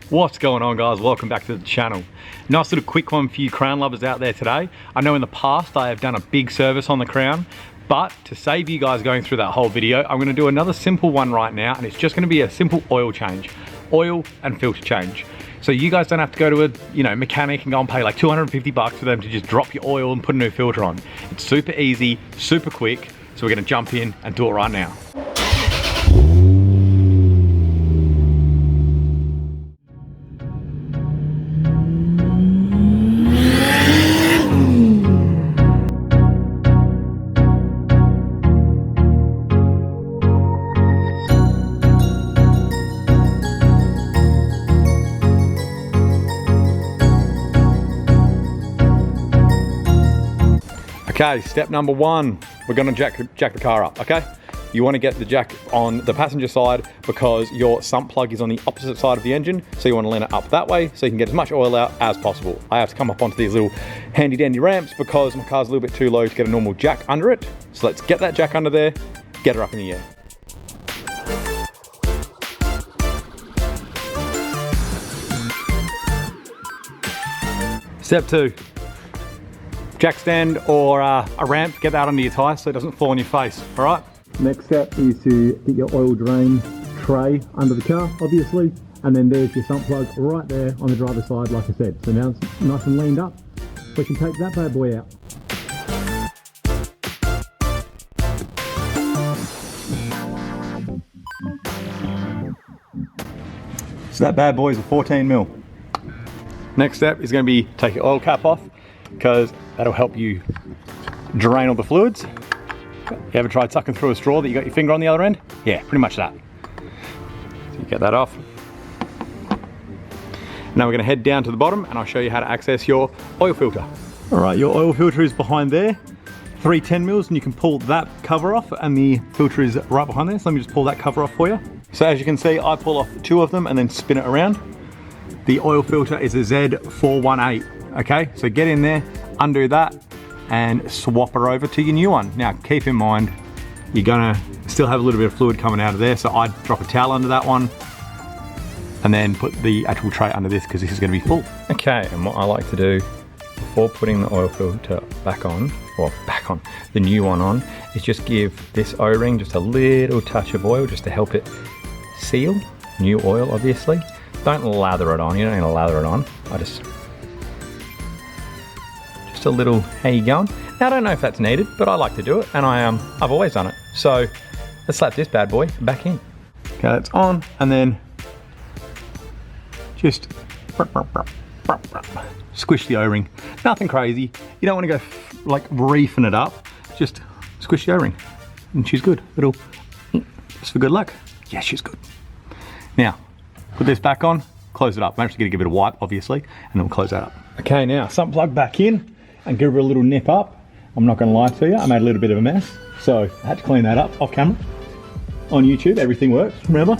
What's going on, guys? Welcome back to the channel. Nice little quick one for you crown lovers out there today. I know in the past I have done a big service on the crown, but to save you guys going through that whole video, I'm going to do another simple one right now, and it's just going to be a simple oil change, oil and filter change. So you guys don't have to go to a mechanic and go and pay like 250 bucks for them to just drop your oil and put a new filter on. It's super easy, super quick. So we're going to jump in and do it right now. Okay, step number one, we're gonna jack the car up, okay? You wanna get the jack on the passenger side because your sump plug is on the opposite side of the engine, so you wanna lean it up that way so you can get as much oil out as possible. I have to come up onto these little handy dandy ramps because my car's a little bit too low to get a normal jack under it. So let's get that jack under there, get her up in the air. Step two. Jack stand or a ramp, get that under your tyre so it doesn't fall on your face, all right? Next step is to get your oil drain tray under the car, obviously, and then there's your sump plug right there on the driver's side, like I said. So now it's nice and leaned up, we can take that bad boy out. So that bad boy is a 14 mil. Next step is going to be take your oil cap off, because that'll help you drain all the fluids. You ever tried sucking through a straw that you got your finger on the other end? Yeah, pretty much that. So you get that off. Now we're gonna head down to the bottom and I'll show you how to access your oil filter. All right, your oil filter is behind there. 3 10 mils, and you can pull that cover off, and the filter is right behind there. So let me just pull that cover off for you. So as you can see, I pull off 2 of them and then spin it around. The oil filter is a Z418. Okay, so get in there, undo that, and swap her over to your new one. Now, keep in mind, you're gonna still have a little bit of fluid coming out of there, so I'd drop a towel under that one, and then put the actual tray under this, because this is gonna be full. Okay, and what I like to do before putting the oil filter back on, the new one on, is just give this O-ring just a little touch of oil, just to help it seal. New oil, obviously. Don't lather it on, you don't need to lather it on. Just a little, how you going? Now I don't know if that's needed, but I like to do it, and I've always done it. So let's slap this bad boy back in. Okay, that's on, and then just squish the O-ring. Nothing crazy. You don't want to go like reefing it up. Just squish the O-ring, and she's good. Just for good luck. Yeah, she's good. Now, put this back on, close it up. I'm actually gonna give it a wipe, obviously, and then we'll close that up. Okay, now sump plug back in and give her a little nip up. I'm not gonna lie to you, I made a little bit of a mess, so I had to clean that up off camera. On YouTube, everything works, remember?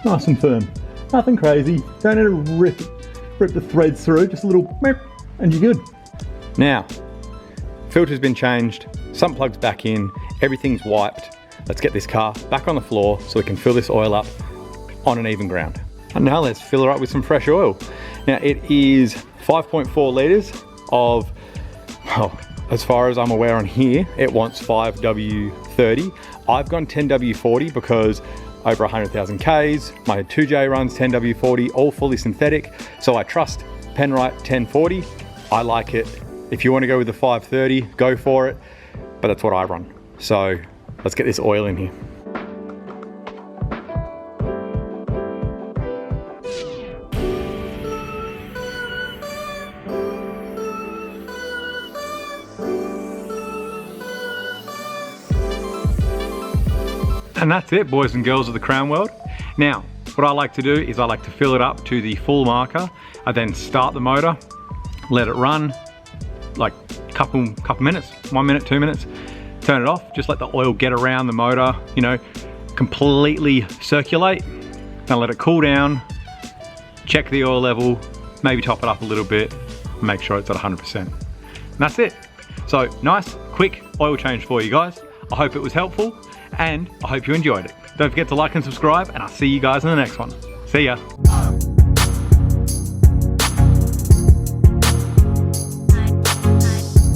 Nice and firm, nothing crazy. Don't need to rip the threads through, just a little meep, and you're good. Now, filter's been changed, sump plug's back in, everything's wiped. Let's get this car back on the floor so we can fill this oil up on an even ground. And now let's fill her up with some fresh oil. Now it is 5.4 litres of, well, as far as I'm aware on here, it wants 5W30. I've gone 10W40 because over 100,000 Ks, my 2J runs 10W40, all fully synthetic. So I trust Penrite 1040. I like it. If you want to go with the 530, go for it, but that's what I run. So let's get this oil in here. And that's it, boys and girls of the Crown World. Now, what I like to do is I like to fill it up to the full marker. I then start the motor, let it run, like couple minutes, 1 minute, 2 minutes, turn it off, just let the oil get around the motor, you know, completely circulate. Now let it cool down, check the oil level, maybe top it up a little bit, make sure it's at 100%. And that's it. So nice, quick oil change for you guys. I hope it was helpful, and I hope you enjoyed it. Don't forget to like and subscribe, and I'll see you guys in the next one. See ya.